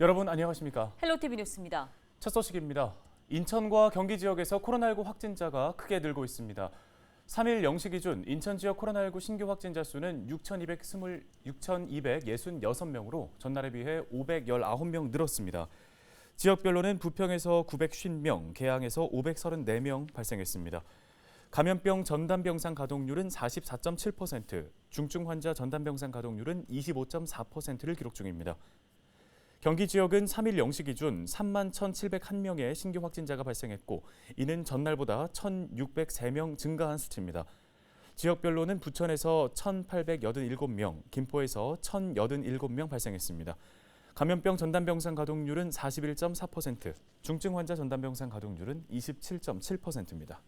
여러분 안녕하십니까? 헬로티비 뉴스입니다. 첫 소식입니다. 인천과 경기 지역에서 코로나19 확진자가 크게 늘고 있습니다. 3일 0시 기준 인천 지역 코로나19 신규 확진자 수는 6,266명으로 전날에 비해 519명 늘었습니다. 지역별로는 부평에서 950명, 계양에서 534명 발생했습니다. 감염병 전담병상 가동률은 44.7%, 중증 환자 전담병상 가동률은 25.4%를 기록 중입니다. 경기 지역은 3일 0시 기준 3만 1,701명의 신규 확진자가 발생했고 이는 전날보다 1,603명 증가한 수치입니다. 지역별로는 부천에서 1,887명, 김포에서 1,087명 발생했습니다. 감염병 전담병상 가동률은 41.4%, 중증 환자 전담병상 가동률은 27.7%입니다.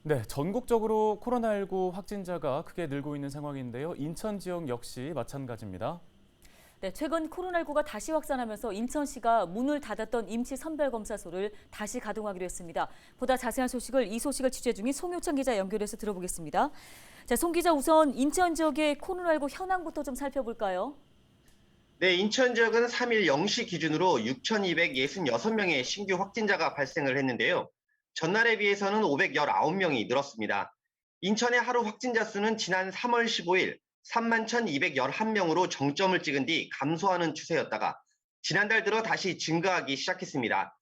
네, 전국적으로 코로나19 확진자가 크게 늘고 있는 상황인데요. 인천 지역 역시 마찬가지입니다. 네, 최근 코로나19가 다시 확산하면서 인천시가 문을 닫았던 임시 선별검사소를 다시 가동하기로 했습니다. 보다 자세한 소식을 이 소식을 취재 중인 송효창 기자 연결해서 들어보겠습니다. 자, 송 기자 우선 인천 지역의 코로나19 현황부터 좀 살펴볼까요? 네, 인천 지역은 3일 0시 기준으로 6,266명의 신규 확진자가 발생을 했는데요. 전날에 비해서는 519명이 늘었습니다. 인천의 하루 확진자 수는 지난 3월 15일 3만 1,211명으로 정점을 찍은 뒤 감소하는 추세였다가 지난달 들어 다시 증가하기 시작했습니다.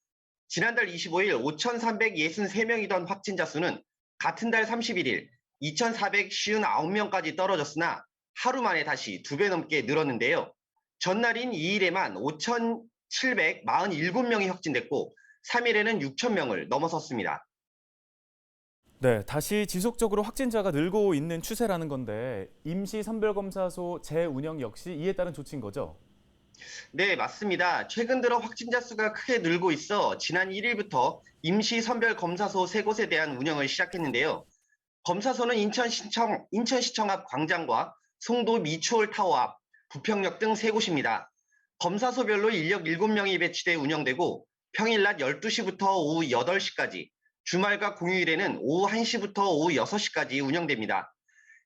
지난달 25일 5,363명이던 확진자 수는 같은 달 31일 2,459명까지 떨어졌으나 하루 만에 다시 2배 넘게 늘었는데요. 전날인 2일에만 5,747명이 확진됐고 3일에는 6,000명을 넘어섰습니다. 네, 다시 지속적으로 확진자가 늘고 있는 추세라는 건데 임시 선별검사소 재운영 역시 이에 따른 조치인 거죠? 네, 맞습니다. 최근 들어 확진자 수가 크게 늘고 있어 지난 1일부터 임시선별검사소 3곳에 대한 운영을 시작했는데요. 검사소는 인천시청 앞 광장과 송도 미추홀 타워 앞, 부평역 등 3곳입니다. 검사소별로 인력 7명이 배치돼 운영되고 평일 낮 12시부터 오후 8시까지, 주말과 공휴일에는 오후 1시부터 오후 6시까지 운영됩니다.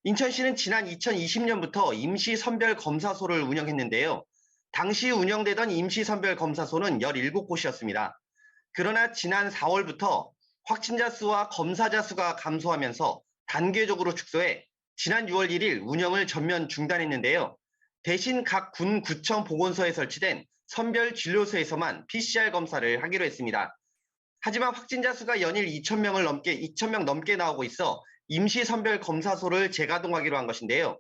인천시는 지난 2020년부터 임시선별검사소를 운영했는데요. 당시 운영되던 임시선별검사소는 17곳이었습니다. 그러나 지난 4월부터 확진자 수와 검사자 수가 감소하면서 단계적으로 축소해 지난 6월 1일 운영을 전면 중단했는데요. 대신 각 군 구청 보건소에 설치된 선별진료소에서만 PCR 검사를 하기로 했습니다. 하지만 확진자 수가 연일 2,000명 넘게 나오고 있어 임시선별검사소를 재가동하기로 한 것인데요.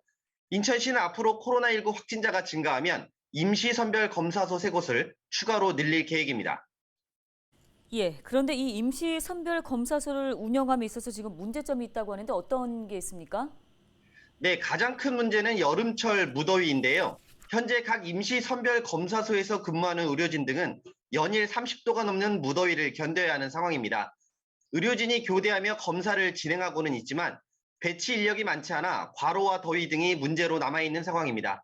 인천시는 앞으로 코로나19 확진자가 증가하면 임시선별검사소 3곳을 추가로 늘릴 계획입니다. 예, 그런데 이 임시 선별검사소를 운영함에 있어서 지금 문제점이 있다고 하는데 어떤 게 있습니까? 네, 가장 큰 문제는 여름철 무더위인데요. 현재 각 임시선별검사소에서 근무하는 의료진 등은 연일 30도가 넘는 무더위를 견뎌야 하는 상황입니다. 의료진이 교대하며 검사를 진행하고는 있지만 배치 인력이 많지 않아 과로와 더위 등이 문제로 남아있는 상황입니다.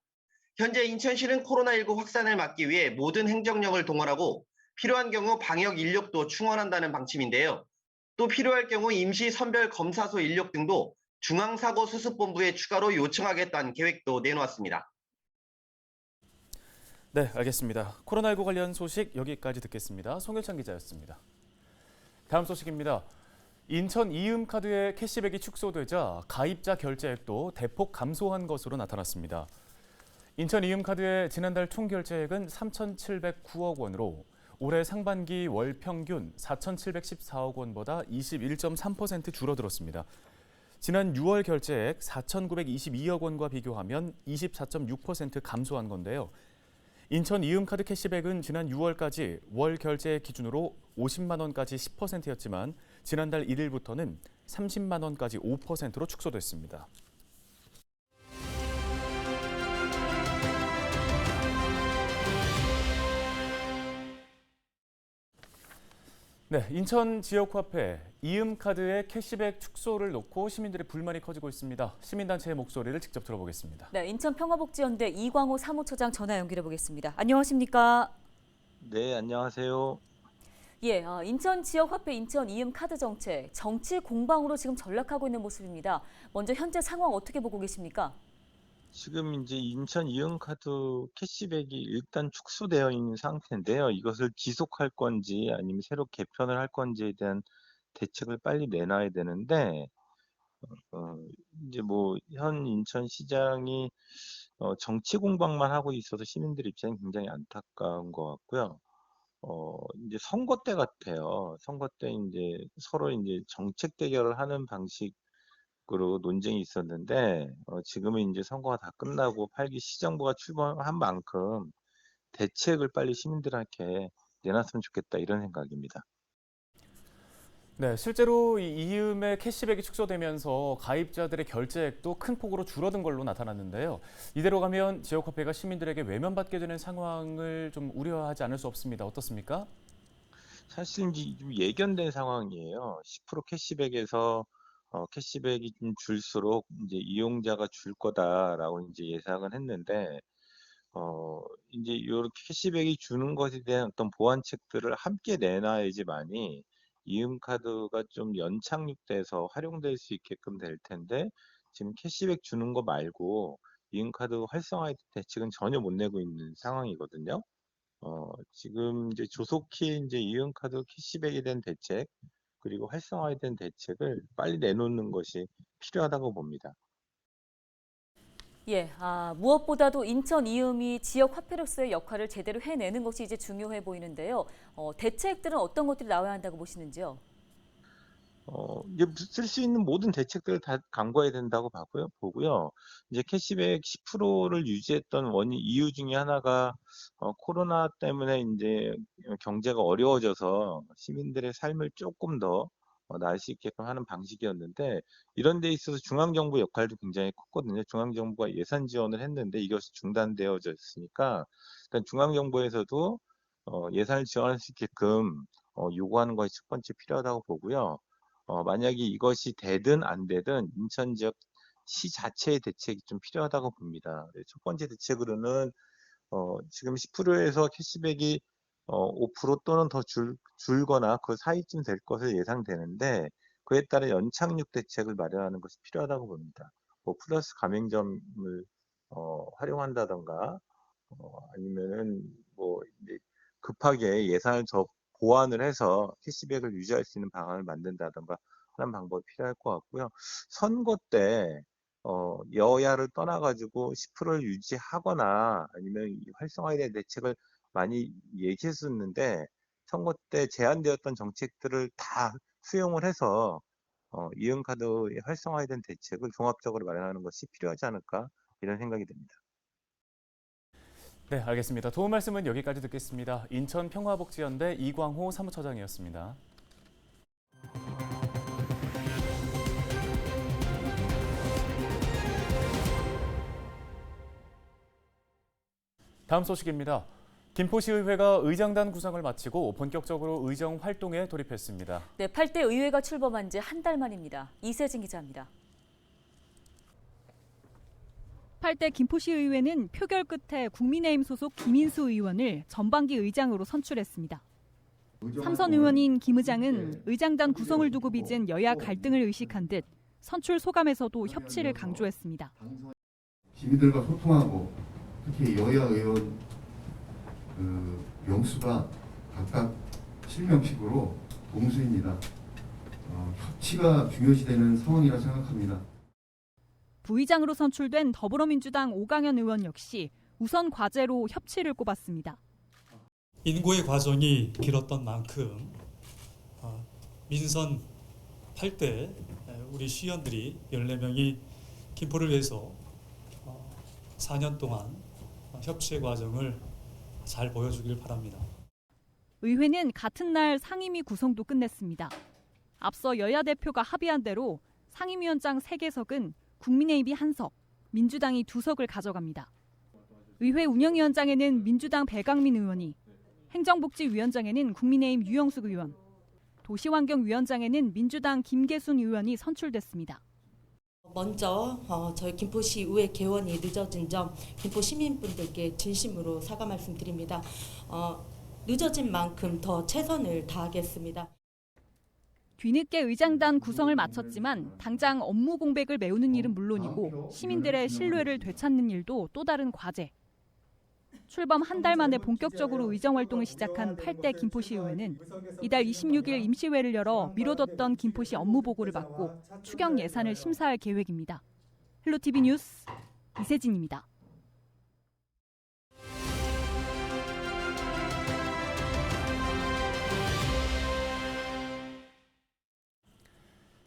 현재 인천시는 코로나19 확산을 막기 위해 모든 행정력을 동원하고 필요한 경우 방역 인력도 충원한다는 방침인데요. 또 필요할 경우 임시선별검사소 인력 등도 중앙사고수습본부에 추가로 요청하겠다는 계획도 내놓았습니다. 네, 알겠습니다. 코로나19 관련 소식 여기까지 듣겠습니다. 송효창 기자였습니다. 다음 소식입니다. 인천 이음카드의 캐시백이 축소되자 가입자 결제액도 대폭 감소한 것으로 나타났습니다. 인천 이음카드의 지난달 총 결제액은 3,709억 원으로 올해 상반기 월 평균 4,714억 원보다 21.3% 줄어들었습니다. 지난 6월 결제액 4,922억 원과 비교하면 24.6% 감소한 건데요. 인천 이음카드 캐시백은 지난 6월까지 월 결제액 기준으로 50만 원까지 10%였지만 지난달 1일부터는 30만 원까지 5%로 축소됐습니다. 네, 인천 지역화폐 이음카드의 캐시백 축소를 놓고 시민들의 불만이 커지고 있습니다. 시민단체의 목소리를 직접 들어보겠습니다. 네, 인천평화복지연대 이광호 사무처장 전화 연결해 보겠습니다. 안녕하십니까? 네, 안녕하세요. 예, 인천 지역화폐 인천 이음카드 정책, 정치 공방으로 지금 전락하고 있는 모습입니다. 먼저 현재 상황 어떻게 보고 계십니까? 지금 이제 인천 이용카드 캐시백이 일단 축소되어 있는 상태인데요. 이것을 지속할 건지 아니면 새로 개편을 할 건지에 대한 대책을 빨리 내놔야 되는데, 어, 이제 뭐 현 인천시장이 정치 공방만 하고 있어서 시민들 입장이 굉장히 안타까운 것 같고요. 이제 선거 때 같아요. 선거 때 이제 서로 이제 정책 대결을 하는 방식으로 논쟁이 있었는데, 지금은 이제 선거가 다 끝나고 8기 시정부가 출범한 만큼 대책을 빨리 시민들한테 내놨으면 좋겠다 이런 생각입니다. 네, 실제로 이 이음의 캐시백이 축소되면서 가입자들의 결제액도 큰 폭으로 줄어든 걸로 나타났는데요. 이대로 가면 지역 화폐가 시민들에게 외면받게 되는 상황을 좀 우려하지 않을 수 없습니다. 어떻습니까? 사실 이제 좀 예견된 상황이에요. 10% 캐시백에서 캐시백이 좀 줄수록 이제 이용자가 줄 거다라고 이제 예상을 했는데, 어, 이제 요렇게 캐시백이 주는 것에 대한 어떤 보완책들을 함께 내놔야지만이 이음카드가 좀 연착륙돼서 활용될 수 있게끔 될 텐데, 지금 캐시백 주는 거 말고 이음카드 활성화 대책은 전혀 못 내고 있는 상황이거든요. 지금 이제 조속히 이제 이음카드 캐시백에 대한 대책, 그리고 활성화에 대한 대책을 빨리 내놓는 것이 필요하다고 봅니다. 예, 무엇보다도 인천 이음이 지역 화폐로서의 역할을 제대로 해내는 것이 이제 중요해 보이는데요. 대책들은 어떤 것들이 나와야 한다고 보시는지요? 이제 쓸 수 있는 모든 대책들을 다 강구해야 된다고 보고요. 이제 캐시백 10%를 유지했던 이유 중에 하나가 코로나 때문에 이제 경제가 어려워져서 시민들의 삶을 조금 더 나을 수 있게끔 하는 방식이었는데, 이런 데 있어서 중앙정부 역할도 굉장히 컸거든요. 중앙정부가 예산 지원을 했는데 이것이 중단되어졌으니까 일단 중앙정부에서도 예산을 지원할 수 있게끔 요구하는 것이 첫 번째 필요하다고 보고요. 만약에 이것이 되든 안 되든 인천 지역 시 자체의 대책이 좀 필요하다고 봅니다. 네, 첫 번째 대책으로는 지금 10%에서 캐시백이 5% 또는 더 줄거나 그 사이쯤 될 것을 예상되는데, 그에 따른 연착륙 대책을 마련하는 것이 필요하다고 봅니다. 뭐 플러스 가맹점을 활용한다던가, 아니면은 뭐 이제 급하게 예산을 더 보완을 해서 캐시백을 유지할 수 있는 방안을 만든다던가 하는 방법이 필요할 것 같고요. 선거 때 여야를 떠나가지고 10%를 유지하거나 아니면 이 활성화에 대한 대책을 많이 얘기했었는데, 선거 때 제안되었던 정책들을 다 수용을 해서 이용카드의 활성화에 대한 대책을 종합적으로 마련하는 것이 필요하지 않을까 이런 생각이 듭니다. 네, 알겠습니다. 도움 말씀은 여기까지 듣겠습니다. 인천 평화복지연대 이광호 사무처장이었습니다. 다음 소식입니다. 김포시의회가 의장단 구성을 마치고 본격적으로 의정 활동에 돌입했습니다. 네, 8대 의회가 출범한 지 한 달 만입니다. 이세진 기자입니다. 8대 김포시의회는 표결 끝에 국민의힘 소속 김인수 의원을 전반기 의장으로 선출했습니다. 삼선 의원인 김 의장은 의장단 구성을 두고 빚은 여야 갈등을 의식한 듯 선출 소감에서도 협치를 강조했습니다. 시민들과 소통하고 특히 여야 의원 명수가 각각 실명식으로 동수입니다. 협치가 중요시되는 상황이라 생각합니다. 부의장으로 선출된 더불어민주당 오강현 의원 역시 우선 과제로 협치를 꼽았습니다. 인고의 과정이 길었던 만큼 민선 8대 우리 시의원들이 14명이 김포를 위해서 4년 동안 협치의 과정을 잘 보여주길 바랍니다. 의회는 같은 날 상임위 구성도 끝냈습니다. 앞서 여야 대표가 합의한 대로 상임위원장 3개석은 국민의힘이 1석, 민주당이 2석을 가져갑니다. 의회 운영위원장에는 민주당 배강민 의원이, 행정복지위원장에는 국민의힘 유영숙 의원, 도시환경위원장에는 민주당 김계순 의원이 선출됐습니다. 먼저 저희 김포시 의회 개원이 늦어진 점 김포 시민분들께 진심으로 사과 말씀드립니다. 늦어진 만큼 더 최선을 다하겠습니다. 뒤늦게 의장단 구성을 마쳤지만 당장 업무 공백을 메우는 일은 물론이고 시민들의 신뢰를 되찾는 일도 또 다른 과제. 출범 한 달 만에 본격적으로 의정 활동을 시작한 8대 김포시의회는 이달 26일 임시회를 열어 미뤄뒀던 김포시 업무 보고를 받고 추경 예산을 심사할 계획입니다. 헬로티비 뉴스 이세진입니다.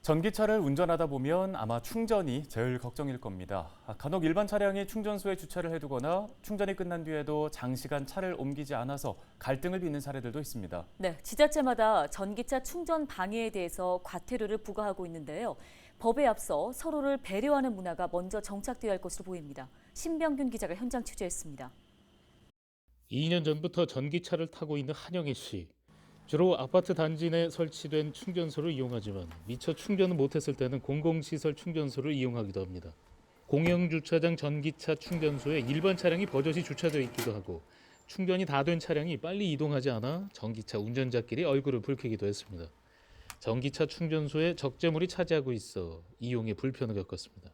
전기차를 운전하다 보면 아마 충전이 제일 걱정일 겁니다. 간혹 일반 차량이 충전소에 주차를 해두거나 충전이 끝난 뒤에도 장시간 차를 옮기지 않아서 갈등을 빚는 사례들도 있습니다. 네, 지자체마다 전기차 충전 방해에 대해서 과태료를 부과하고 있는데요. 법에 앞서 서로를 배려하는 문화가 먼저 정착되어야 할 것으로 보입니다. 신병균 기자가 현장 취재했습니다. 2년 전부터 전기차를 타고 있는 한영애 씨. 주로 아파트 단지 내 설치된 충전소를 이용하지만 미처 충전을 못했을 때는 공공시설 충전소를 이용하기도 합니다. 공영주차장 전기차 충전소에 일반 차량이 버젓이 주차되어 있기도 하고 충전이 다 된 차량이 빨리 이동하지 않아 전기차 운전자끼리 얼굴을 붉히기도 했습니다. 전기차 충전소에 적재물이 차지하고 있어 이용에 불편을 겪었습니다.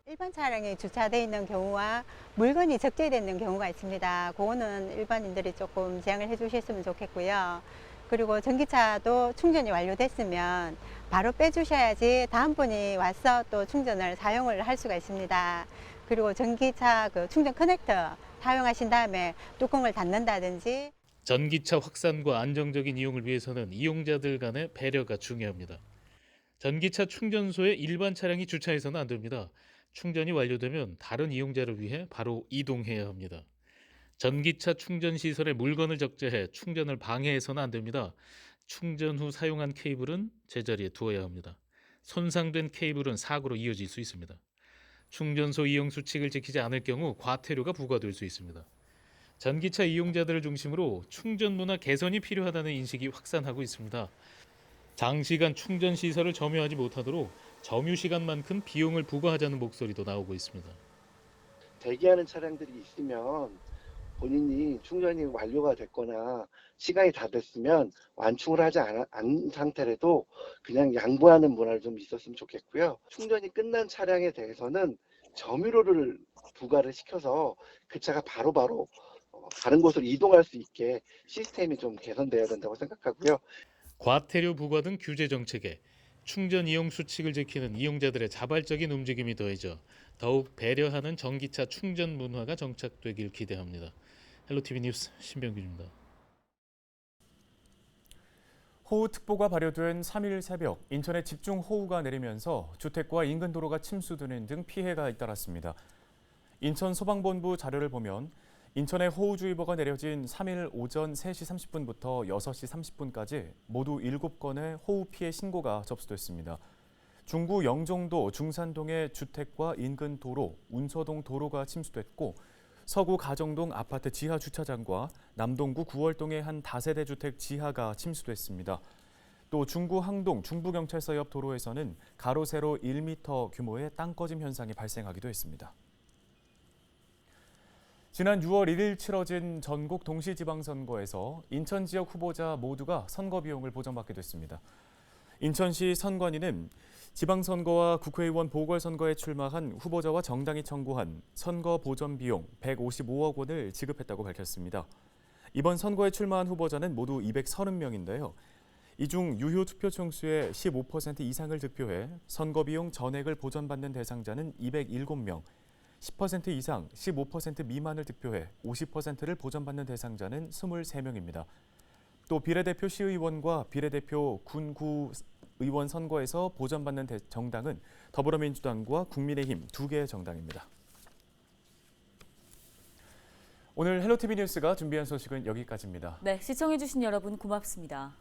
일반 차량이 주차되어 있는 경우와 물건이 적재되어 있는 경우가 있습니다. 그거는 일반인들이 조금 지양을 해주셨으면 좋겠고요. 그리고 전기차도 충전이 완료됐으면 바로 빼주셔야지 다음 분이 와서 또 충전을 사용을 할 수가 있습니다. 그리고 전기차 그 충전 커넥터 사용하신 다음에 뚜껑을 닫는다든지. 전기차 확산과 안정적인 이용을 위해서는 이용자들 간의 배려가 중요합니다. 전기차 충전소에 일반 차량이 주차해서는 안 됩니다. 충전이 완료되면 다른 이용자를 위해 바로 이동해야 합니다. 전기차 충전 시설에 물건을 적재해 충전을 방해해서는 안 됩니다. 충전 후 사용한 케이블은 제자리에 두어야 합니다. 손상된 케이블은 사고로 이어질 수 있습니다. 충전소 이용 수칙을 지키지 않을 경우 과태료가 부과될 수 있습니다. 전기차 이용자들을 중심으로 충전 문화 개선이 필요하다는 인식이 확산하고 있습니다. 장시간 충전 시설을 점유하지 못하도록 점유 시간만큼 비용을 부과하자는 목소리도 나오고 있습니다. 대기하는 차량들이 있으면 본인이 충전이 완료가 됐거나 시간이 다 됐으면 완충을 하지 않은 상태라도 그냥 양보하는 문화를 좀 있었으면 좋겠고요. 충전이 끝난 차량에 대해서는 점유료를 부과를 시켜서 그 차가 바로바로 다른 곳으로 이동할 수 있게 시스템이 좀 개선돼야 된다고 생각하고요. 과태료 부과 등 규제 정책에 충전 이용 수칙을 지키는 이용자들의 자발적인 움직임이 더해져 더욱 배려하는 전기차 충전 문화가 정착되길 기대합니다. 헬로티비 뉴스 신병균입니다. 호우특보가 발효된 3일 새벽 인천에 집중호우가 내리면서 주택과 인근 도로가 침수되는 등 피해가 잇따랐습니다. 인천 소방본부 자료를 보면 인천에 호우주의보가 내려진 3일 오전 3시 30분부터 6시 30분까지 모두 7건의 호우 피해 신고가 접수됐습니다. 중구 영종도 중산동의 주택과 인근 도로, 운서동 도로가 침수됐고 서구 가정동 아파트 지하 주차장과 남동구 구월동의 한 다세대 주택 지하가 침수됐습니다. 또 중구 항동 중부경찰서 옆 도로에서는 가로 세로 1m 규모의 땅 꺼짐 현상이 발생하기도 했습니다. 지난 6월 1일 치러진 전국 동시지방선거에서 인천 지역 후보자 모두가 선거 비용을 보전받게 됐습니다. 인천시 선관위는 지방선거와 국회의원 보궐선거에 출마한 후보자와 정당이 청구한 선거 보전 비용 155억 원을 지급했다고 밝혔습니다. 이번 선거에 출마한 후보자는 모두 230명인데요. 이 중 유효 투표 총수의 15% 이상을 득표해 선거 비용 전액을 보전받는 대상자는 207명, 10% 이상 15% 미만을 득표해 50%를 보전받는 대상자는 23명입니다. 또 비례대표 시의원과 비례대표 군구 의원 선거에서 보전받는 정당은 더불어민주당과 국민의힘 두 개의 정당입니다. 오늘 헬로티비 뉴스가 준비한 소식은 여기까지입니다. 네, 시청해주신 여러분 고맙습니다.